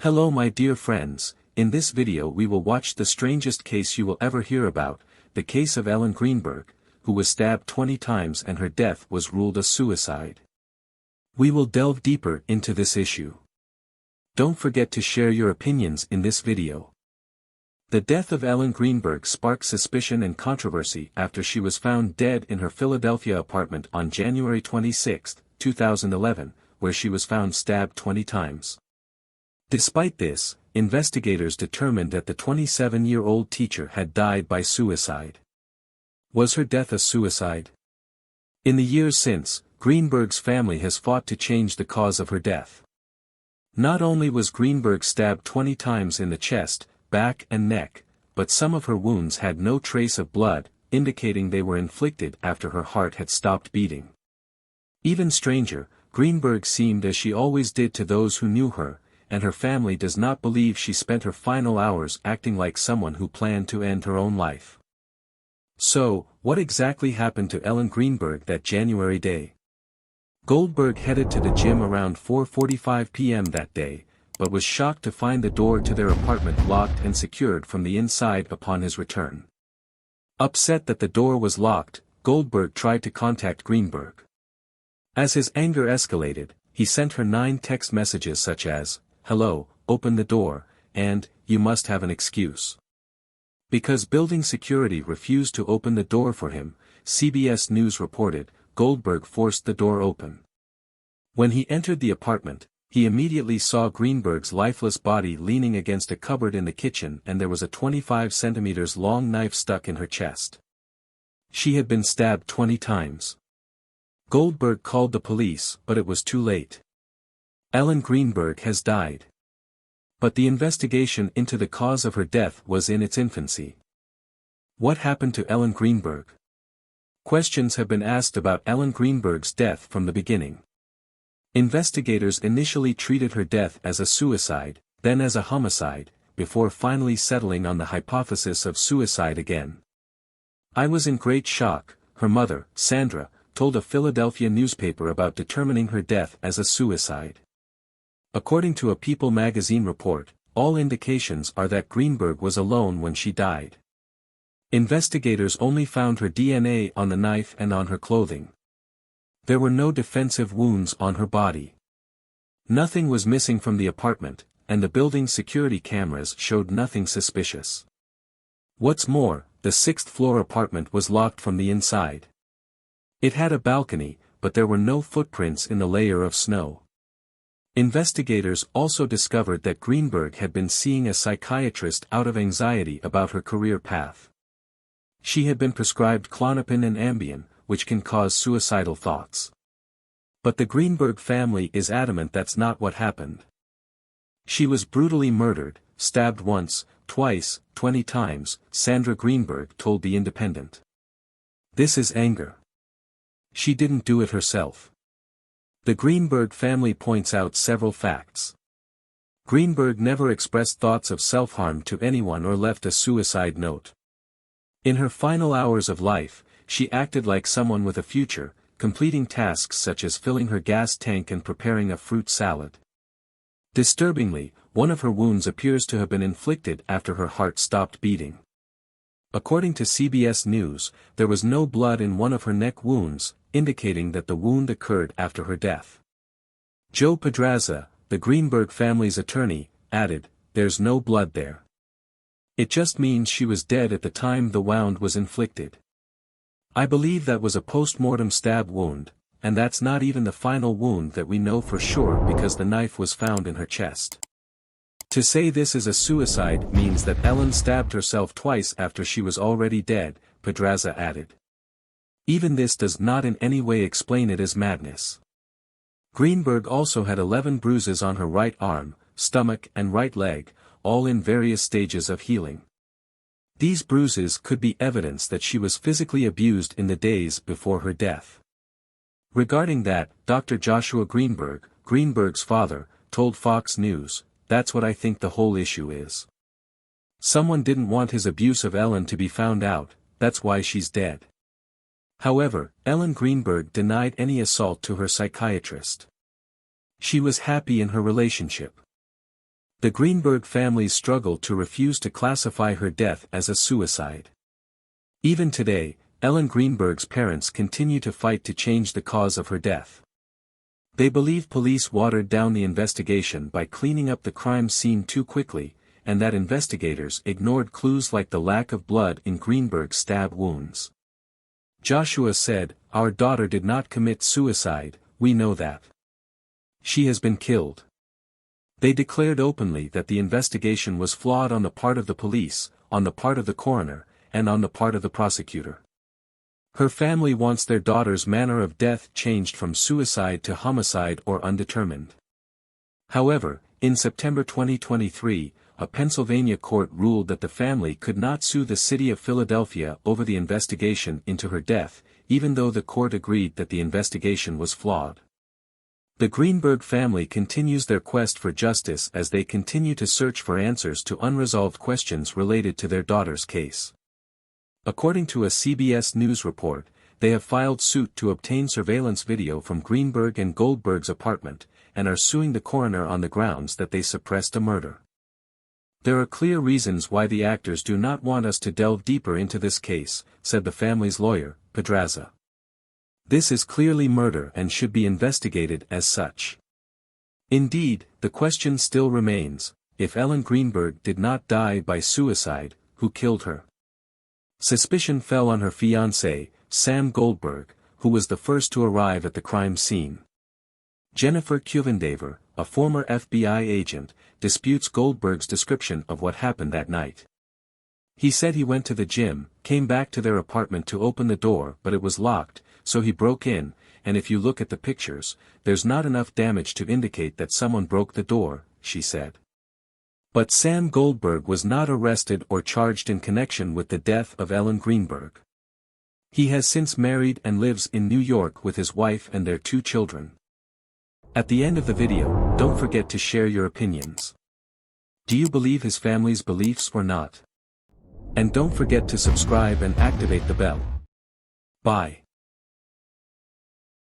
Hello my dear friends, in this video we will watch the strangest case you will ever hear about, the case of Ellen Greenberg, who was stabbed 20 times and her death was ruled a suicide. We will delve deeper into this issue. Don't forget to share your opinions in this video. The death of Ellen Greenberg sparked suspicion and controversy after she was found dead in her Philadelphia apartment on January 26, 2011, where she was found stabbed 20 times. Despite this, investigators determined that the 27-year-old teacher had died by suicide. Was her death a suicide? In the years since, Greenberg's family has fought to change the cause of her death. Not only was Greenberg stabbed 20 times in the chest, back and neck, but some of her wounds had no trace of blood, indicating they were inflicted after her heart had stopped beating. Even stranger, Greenberg seemed as she always did to those who knew her, and her family does not believe she spent her final hours acting like someone who planned to end her own life. So, what exactly happened to Ellen Greenberg that January day? Goldberg headed to the gym around 4:45 p.m. that day, but was shocked to find the door to their apartment locked and secured from the inside upon his return. Upset that the door was locked, Goldberg tried to contact Greenberg. As his anger escalated, he sent her 9 text messages such as, "Hello, open the door," and, "You must have an excuse." Because building security refused to open the door for him, CBS News reported, Goldberg forced the door open. When he entered the apartment, he immediately saw Greenberg's lifeless body leaning against a cupboard in the kitchen and there was a 25 centimeters long knife stuck in her chest. She had been stabbed 20 times. Goldberg called the police, but it was too late. Ellen Greenberg has died. But the investigation into the cause of her death was in its infancy. What happened to Ellen Greenberg? Questions have been asked about Ellen Greenberg's death from the beginning. Investigators initially treated her death as a suicide, then as a homicide, before finally settling on the hypothesis of suicide again. "I was in great shock," her mother, Sandra, told a Philadelphia newspaper about determining her death as a suicide. According to a People magazine report, all indications are that Greenberg was alone when she died. Investigators only found her DNA on the knife and on her clothing. There were no defensive wounds on her body. Nothing was missing from the apartment, and the building's security cameras showed nothing suspicious. What's more, the 6th-floor apartment was locked from the inside. It had a balcony, but there were no footprints in the layer of snow. Investigators also discovered that Greenberg had been seeing a psychiatrist out of anxiety about her career path. She had been prescribed Klonopin and Ambien, which can cause suicidal thoughts. But the Greenberg family is adamant that's not what happened. She was brutally murdered, stabbed once, twice, 20 times, Sandra Greenberg told The Independent. This is anger. She didn't do it herself. The Greenberg family points out several facts. Greenberg never expressed thoughts of self-harm to anyone or left a suicide note. In her final hours of life, she acted like someone with a future, completing tasks such as filling her gas tank and preparing a fruit salad. Disturbingly, one of her wounds appears to have been inflicted after her heart stopped beating. According to CBS News, there was no blood in one of her neck wounds, indicating that the wound occurred after her death. Joe Pedraza, the Greenberg family's attorney, added, "There's no blood there. It just means she was dead at the time the wound was inflicted. I believe that was a post-mortem stab wound, and that's not even the final wound that we know for sure because the knife was found in her chest. To say this is a suicide means that Ellen stabbed herself twice after she was already dead," Pedraza added. Even this does not in any way explain it as madness. Greenberg also had 11 bruises on her right arm, stomach and right leg, all in various stages of healing. These bruises could be evidence that she was physically abused in the days before her death. Regarding that, Dr. Joshua Greenberg, Greenberg's father, told Fox News, "That's what I think the whole issue is. Someone didn't want his abuse of Ellen to be found out, that's why she's dead." However, Ellen Greenberg denied any assault to her psychiatrist. She was happy in her relationship. The Greenberg family struggled to refuse to classify her death as a suicide. Even today, Ellen Greenberg's parents continue to fight to change the cause of her death. They believe police watered down the investigation by cleaning up the crime scene too quickly, and that investigators ignored clues like the lack of blood in Greenberg's stab wounds. Joshua said, "Our daughter did not commit suicide, we know that. She has been killed." They declared openly that the investigation was flawed on the part of the police, on the part of the coroner, and on the part of the prosecutor. Her family wants their daughter's manner of death changed from suicide to homicide or undetermined. However, in September 2023, a Pennsylvania court ruled that the family could not sue the city of Philadelphia over the investigation into her death, even though the court agreed that the investigation was flawed. The Greenberg family continues their quest for justice as they continue to search for answers to unresolved questions related to their daughter's case. According to a CBS News report, they have filed suit to obtain surveillance video from Greenberg and Goldberg's apartment, and are suing the coroner on the grounds that they suppressed a murder. "There are clear reasons why the actors do not want us to delve deeper into this case," said the family's lawyer, Pedraza. "This is clearly murder and should be investigated as such." Indeed, the question still remains, if Ellen Greenberg did not die by suicide, who killed her? Suspicion fell on her fiancé, Sam Goldberg, who was the first to arrive at the crime scene. Jennifer Kuvendaver, a former FBI agent, disputes Goldberg's description of what happened that night. He said he went to the gym, came back to their apartment to open the door but it was locked, so he broke in, and if you look at the pictures, there's not enough damage to indicate that someone broke the door, she said. But Sam Goldberg was not arrested or charged in connection with the death of Ellen Greenberg. He has since married and lives in New York with his wife and their 2 children. At the end of the video, don't forget to share your opinions. Do you believe his family's beliefs or not? And don't forget to subscribe and activate the bell. Bye.